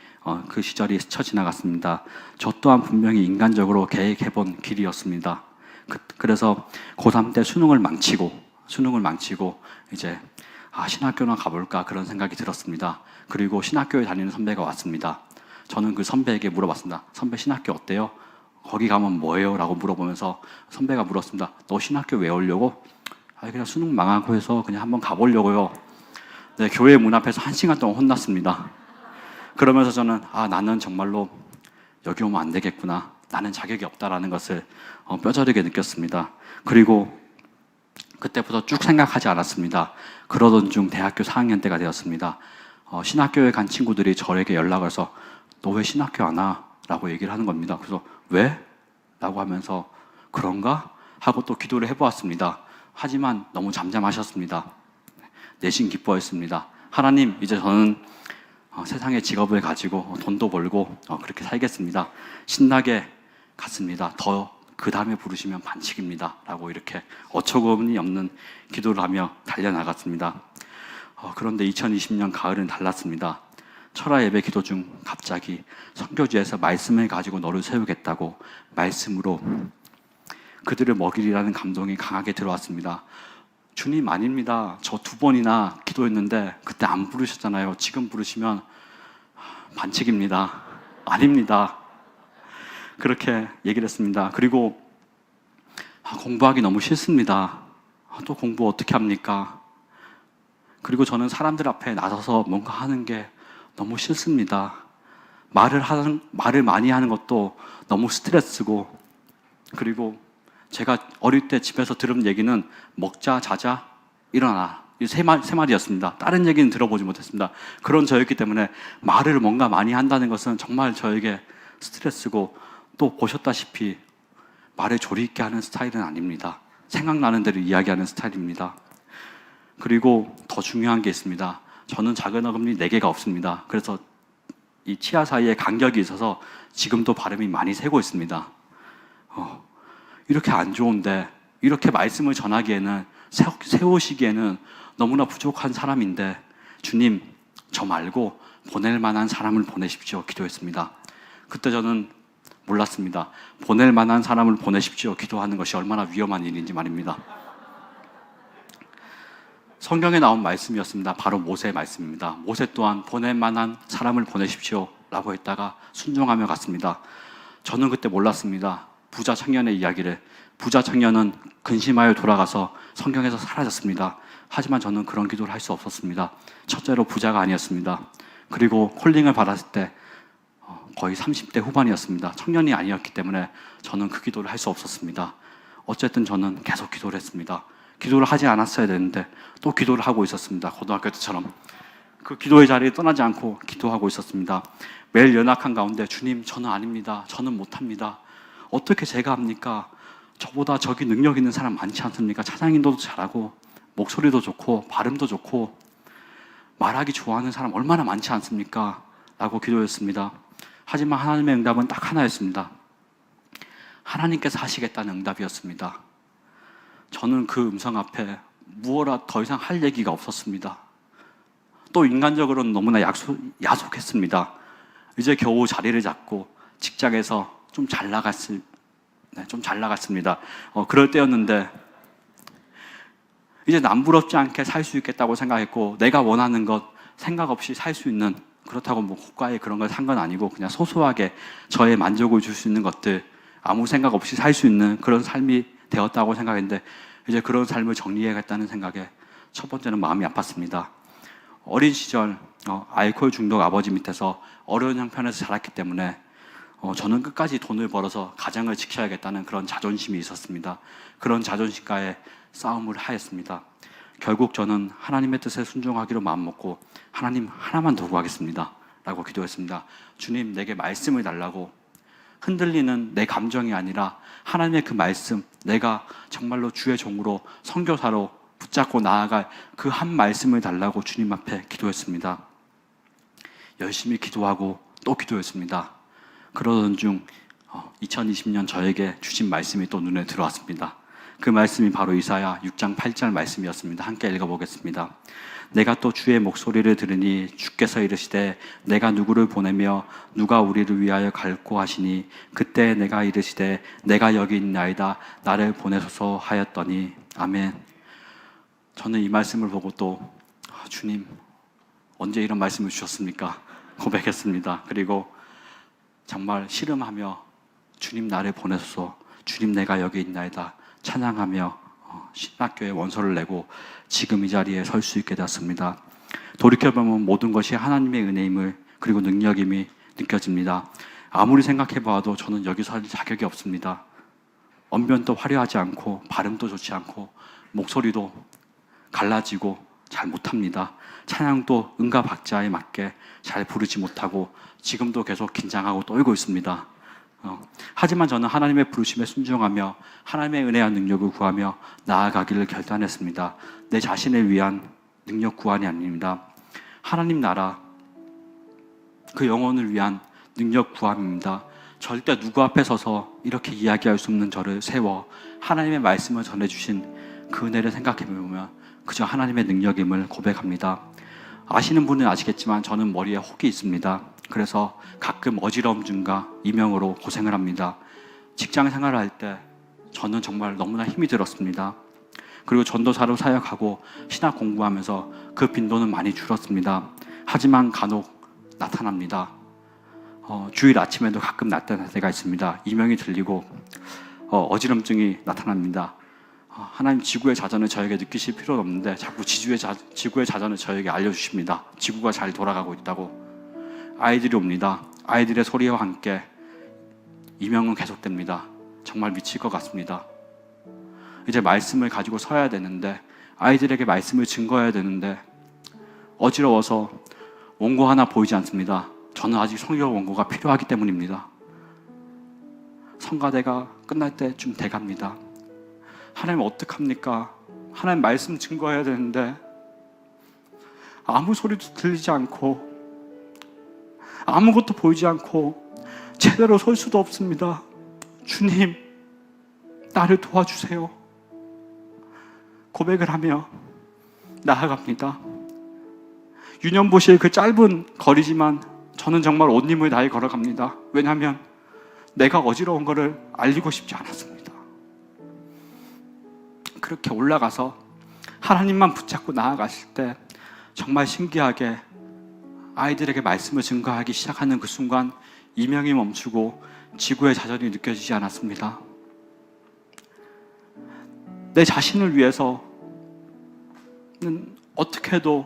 그 시절이 스쳐 지나갔습니다. 저 또한 분명히 인간적으로 계획해본 길이었습니다. 그래서 고3 때 수능을 망치고 이제 신학교나 가볼까 그런 생각이 들었습니다. 그리고 신학교에 다니는 선배가 왔습니다. 저는 그 선배에게 물어봤습니다. 선배 신학교 어때요? 거기 가면 뭐예요? 라고 물어보면서 선배가 물었습니다. 너 신학교 왜 오려고? 그냥 수능 망하고 해서 그냥 한번 가보려고요. 네, 교회 문 앞에서 1시간 동안 혼났습니다. 그러면서 저는 나는 정말로 여기 오면 안 되겠구나. 나는 자격이 없다라는 것을 뼈저리게 느꼈습니다. 그리고 그때부터 쭉 생각하지 않았습니다. 그러던 중 대학교 4학년 때가 되었습니다. 신학교에 간 친구들이 저에게 연락을 해서 너 왜 신학교 안 와? 라고 얘기를 하는 겁니다. 그래서 왜? 라고 하면서 그런가? 하고 또 기도를 해보았습니다. 하지만 너무 잠잠하셨습니다. 내심 기뻐했습니다. 하나님, 이제 저는 세상의 직업을 가지고 돈도 벌고 그렇게 살겠습니다. 신나게 같습니다. 더 그 다음에 부르시면 반칙입니다. 라고 이렇게 어처구니 없는 기도를 하며 달려나갔습니다. 그런데 2020년 가을은 달랐습니다. 철야 예배 기도 중 갑자기 선교지에서 말씀을 가지고 너를 세우겠다고 말씀으로 그들을 먹이리라는 감동이 강하게 들어왔습니다. 주님 아닙니다. 저 2번이나 기도했는데 그때 안 부르셨잖아요. 지금 부르시면 반칙입니다. 아닙니다. 그렇게 얘기를 했습니다. 그리고 공부하기 너무 싫습니다. 또 공부 어떻게 합니까? 그리고 저는 사람들 앞에 나서서 뭔가 하는 게 너무 싫습니다. 말을 많이 하는 것도 너무 스트레스고, 그리고 제가 어릴 때 집에서 들은 얘기는 먹자, 자자, 일어나. 이 세 마디였습니다. 다른 얘기는 들어보지 못했습니다. 그런 저였기 때문에 말을 뭔가 많이 한다는 것은 정말 저에게 스트레스고, 또 보셨다시피 말을 조리 있게 하는 스타일은 아닙니다. 생각나는 대로 이야기하는 스타일입니다. 그리고 더 중요한 게 있습니다. 저는 작은 어금니 4개가 없습니다. 그래서 이 치아 사이에 간격이 있어서 지금도 발음이 많이 새고 있습니다. 이렇게 안 좋은데, 이렇게 말씀을 전하기에는, 세우시기에는 너무나 부족한 사람인데, 주님, 저 말고 보낼 만한 사람을 보내십시오. 기도했습니다. 그때 저는 몰랐습니다. 보낼 만한 사람을 보내십시오. 기도하는 것이 얼마나 위험한 일인지 말입니다. 성경에 나온 말씀이었습니다. 바로 모세의 말씀입니다. 모세 또한 보낼 만한 사람을 보내십시오 라고 했다가 순종하며 갔습니다. 저는 그때 몰랐습니다. 부자 청년의 이야기를. 부자 청년은 근심하여 돌아가서 성경에서 사라졌습니다. 하지만 저는 그런 기도를 할 수 없었습니다. 첫째로 부자가 아니었습니다. 그리고 콜링을 받았을 때 거의 30대 후반이었습니다. 청년이 아니었기 때문에 저는 그 기도를 할 수 없었습니다. 어쨌든 저는 계속 기도를 했습니다. 기도를 하지 않았어야 되는데 또 기도를 하고 있었습니다. 고등학교 때처럼 그 기도의 자리에 떠나지 않고 기도하고 있었습니다. 매일 연약한 가운데, 주님, 저는 아닙니다. 저는 못합니다. 어떻게 제가 합니까? 저보다 저기 능력 있는 사람 많지 않습니까? 찬양인도도 잘하고 목소리도 좋고 발음도 좋고 말하기 좋아하는 사람 얼마나 많지 않습니까? 라고 기도했습니다. 하지만 하나님의 응답은 딱 하나였습니다. 하나님께서 하시겠다는 응답이었습니다. 저는 그 음성 앞에 무엇라 더 이상 할 얘기가 없었습니다. 또 인간적으로는 너무나 야속했습니다. 이제 겨우 자리를 잡고 직장에서 좀 잘 나갔습니다. 그럴 때였는데 이제 남부럽지 않게 살 수 있겠다고 생각했고, 내가 원하는 것 생각 없이 살 수 있는, 그렇다고 뭐 고가의 그런 걸 산 건 아니고 그냥 소소하게 저의 만족을 줄 수 있는 것들, 아무 생각 없이 살 수 있는 그런 삶이 되었다고 생각했는데, 이제 그런 삶을 정리해야겠다는 생각에 첫 번째는 마음이 아팠습니다. 어린 시절 알코올 중독 아버지 밑에서 어려운 형편에서 자랐기 때문에 저는 끝까지 돈을 벌어서 가정을 지켜야겠다는 그런 자존심이 있었습니다. 그런 자존심과의 싸움을 하였습니다. 결국 저는 하나님의 뜻에 순종하기로 마음먹고, 하나님 하나만 더 구하겠습니다 라고 기도했습니다. 주님, 내게 말씀을 달라고. 흔들리는 내 감정이 아니라 하나님의 그 말씀, 내가 정말로 주의 종으로 선교사로 붙잡고 나아갈 그 한 말씀을 달라고 주님 앞에 기도했습니다. 열심히 기도하고 또 기도했습니다. 그러던 중 2020년 저에게 주신 말씀이 또 눈에 들어왔습니다. 그 말씀이 바로 이사야 6장 8절 말씀이었습니다. 함께 읽어보겠습니다. 내가 또 주의 목소리를 들으니 주께서 이르시되 내가 누구를 보내며 누가 우리를 위하여 갈고 하시니 그때 내가 이르시되 내가 여기 있나이다 나를 보내소서 하였더니. 아멘. 저는 이 말씀을 보고 또 주님, 언제 이런 말씀을 주셨습니까? 고백했습니다. 그리고 정말 씨름하며 주님 나를 보내소서, 주님 내가 여기 있나이다 찬양하며 신학교에 원서를 내고 지금 이 자리에 설 수 있게 되었습니다. 돌이켜보면 모든 것이 하나님의 은혜임을, 그리고 능력임이 느껴집니다. 아무리 생각해봐도 저는 여기서 할 자격이 없습니다. 언변도 화려하지 않고 발음도 좋지 않고 목소리도 갈라지고 잘 못합니다. 찬양도 응가 박자에 맞게 잘 부르지 못하고 지금도 계속 긴장하고 떨고 있습니다. 하지만 저는 하나님의 부르심에 순종하며 하나님의 은혜와 능력을 구하며 나아가기를 결단했습니다. 내 자신을 위한 능력 구한이 아닙니다. 하나님 나라, 그 영혼을 위한 능력 구함입니다. 절대 누구 앞에 서서 이렇게 이야기할 수 없는 저를 세워 하나님의 말씀을 전해주신 그 은혜를 생각해보면 그저 하나님의 능력임을 고백합니다. 아시는 분은 아시겠지만 저는 머리에 혹이 있습니다. 그래서 가끔 어지러움증과 이명으로 고생을 합니다. 직장 생활을 할 때 저는 정말 너무나 힘이 들었습니다. 그리고 전도사로 사역하고 신학 공부하면서 그 빈도는 많이 줄었습니다. 하지만 간혹 나타납니다. 주일 아침에도 가끔 나타날 때가 있습니다. 이명이 들리고 어지럼증이 나타납니다. 하나님 지구의 자전을 저에게 느끼실 필요는 없는데 자꾸 지구의 자전을 저에게 알려주십니다. 지구가 잘 돌아가고 있다고. 아이들이 옵니다. 아이들의 소리와 함께 이명은 계속됩니다. 정말 미칠 것 같습니다. 이제 말씀을 가지고 서야 되는데, 아이들에게 말씀을 증거해야 되는데 어지러워서 원고 하나 보이지 않습니다. 저는 아직 성경 원고가 필요하기 때문입니다. 성가대가 끝날 때쯤 돼갑니다. 하나님 어떡합니까? 하나님 말씀 증거해야 되는데 아무 소리도 들리지 않고 아무것도 보이지 않고 제대로 설 수도 없습니다. 주님, 나를 도와주세요. 고백을 하며 나아갑니다. 유년보시의 그 짧은 거리지만 저는 정말 옷 입을 나이 걸어갑니다. 왜냐하면 내가 어지러운 것을 알리고 싶지 않았습니다. 그렇게 올라가서 하나님만 붙잡고 나아갔을 때 정말 신기하게 아이들에게 말씀을 증거하기 시작하는 그 순간 이명이 멈추고 지구의 자전이 느껴지지 않았습니다. 내 자신을 위해서는 어떻게 해도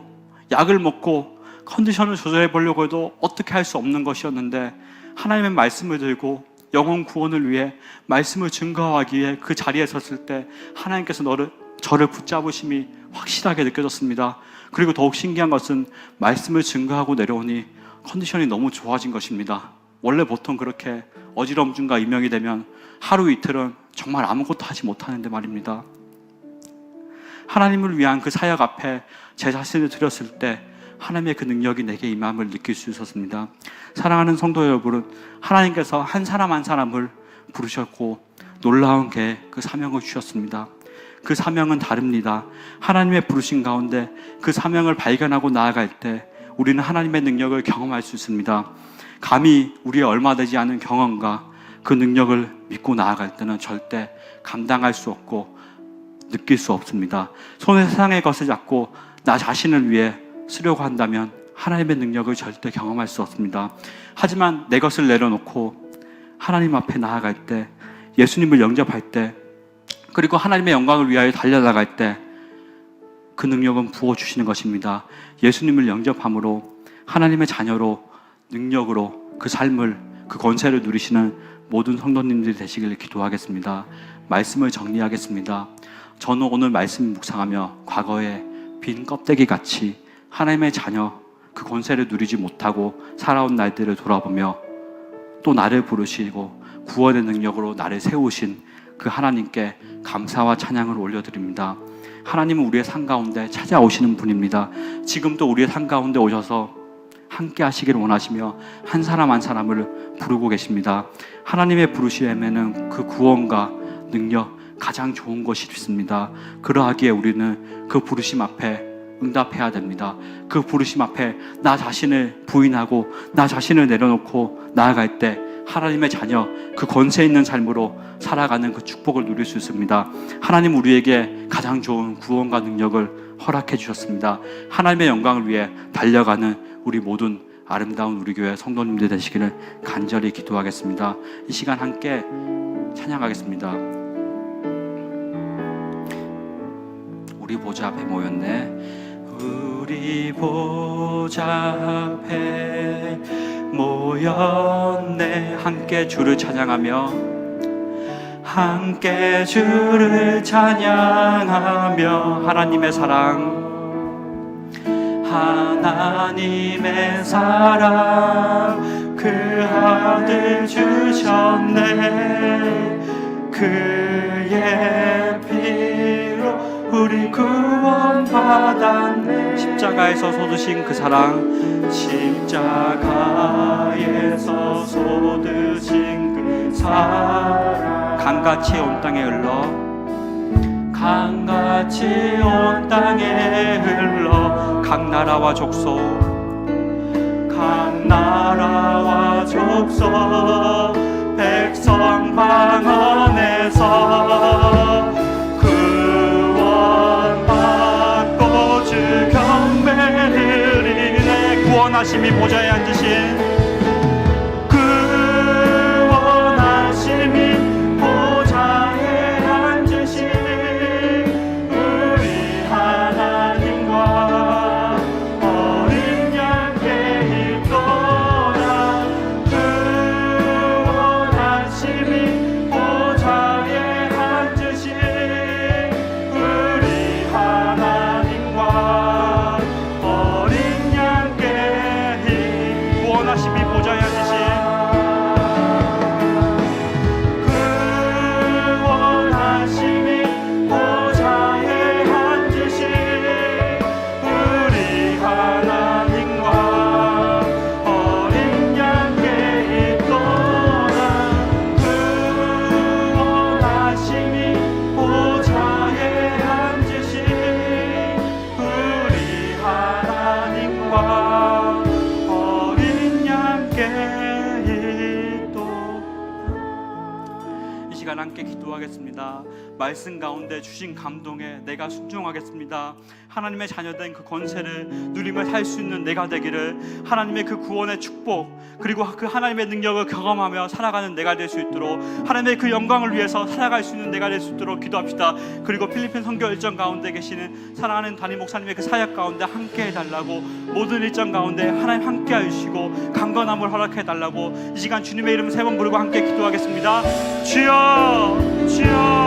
약을 먹고 컨디션을 조절해 보려고 해도 어떻게 할 수 없는 것이었는데 하나님의 말씀을 들고 영혼 구원을 위해 말씀을 증거하기 위해 그 자리에 섰을 때 하나님께서 저를 붙잡으심이 확실하게 느껴졌습니다. 그리고 더욱 신기한 것은 말씀을 증거하고 내려오니 컨디션이 너무 좋아진 것입니다. 원래 보통 그렇게 어지럼증과 이명이 되면 하루 이틀은 정말 아무것도 하지 못하는데 말입니다. 하나님을 위한 그 사역 앞에 제 자신을 드렸을 때 하나님의 그 능력이 내게 임함을 느낄 수 있었습니다. 사랑하는 성도 여러분, 하나님께서 한 사람 한 사람을 부르셨고 놀라운 그 사명을 주셨습니다. 그 사명은 다릅니다. 하나님의 부르신 가운데 그 사명을 발견하고 나아갈 때 우리는 하나님의 능력을 경험할 수 있습니다. 감히 우리의 얼마 되지 않은 경험과 그 능력을 믿고 나아갈 때는 절대 감당할 수 없고 느낄 수 없습니다. 손에 세상의 것을 잡고 나 자신을 위해 쓰려고 한다면 하나님의 능력을 절대 경험할 수 없습니다. 하지만 내 것을 내려놓고 하나님 앞에 나아갈 때, 예수님을 영접할 때, 그리고 하나님의 영광을 위하여 달려나갈 때 그 능력은 부어주시는 것입니다. 예수님을 영접함으로 하나님의 자녀로 능력으로 그 삶을, 그 권세를 누리시는 모든 성도님들이 되시길 기도하겠습니다. 말씀을 정리하겠습니다. 저는 오늘 말씀 묵상하며 과거에 빈 껍데기 같이 하나님의 자녀, 그 권세를 누리지 못하고 살아온 날들을 돌아보며 또 나를 부르시고 구원의 능력으로 나를 세우신 그 하나님께 감사와 찬양을 올려드립니다. 하나님은 우리의 삶 가운데 찾아오시는 분입니다. 지금도 우리의 삶 가운데 오셔서 함께 하시기를 원하시며 한 사람 한 사람을 부르고 계십니다. 하나님의 부르심에는 그 구원과 능력, 가장 좋은 것이 있습니다. 그러하기에 우리는 그 부르심 앞에 응답해야 됩니다. 그 부르심 앞에 나 자신을 부인하고 나 자신을 내려놓고 나아갈 때 하나님의 자녀, 그 권세 있는 삶으로 살아가는 그 축복을 누릴 수 있습니다. 하나님 우리에게 가장 좋은 구원과 능력을 허락해 주셨습니다. 하나님의 영광을 위해 달려가는 우리 모든 아름다운 우리 교회 성도님들 되시기를 간절히 기도하겠습니다. 이 시간 함께 찬양하겠습니다. 우리 보좌 앞에 모였네. 우리 보좌 앞에 모였네. 함께 주를 찬양하며, 함께 주를 찬양하며, 하나님의 사랑, 하나님의 사랑, 그 아들 주셨네. 그의 피로 우리 구원 받았네. 십자가에서 쏟으신 그 사랑, 십자가에서 쏟으신 그 강같이 온 땅에 흘러 강같이 온 땅에 흘러 각 나라와 족속 각 나라와 족속 백성 방언에서 구원받고 주 경배 드리네. 구원하심이 보좌에 앉으신 함께 기도하겠습니다. 말씀 가운데 주신 감동에 내가 순종하겠습니다. 하나님의 자녀된 그 권세를 누리며 살 수 있는 내가 되기를, 하나님의 그 구원의 축복 그리고 그 하나님의 능력을 경험하며 살아가는 내가 될 수 있도록, 하나님의 그 영광을 위해서 살아갈 수 있는 내가 될 수 있도록 기도합시다. 그리고 필리핀 선교 일정 가운데 계시는 사랑하는 담임 목사님의 그 사역 가운데 함께 해달라고, 모든 일정 가운데 하나님 함께 해주시고 강건함을 허락해달라고 이 시간 주님의 이름 세 번 부르고 함께 기도하겠습니다. 주여 주여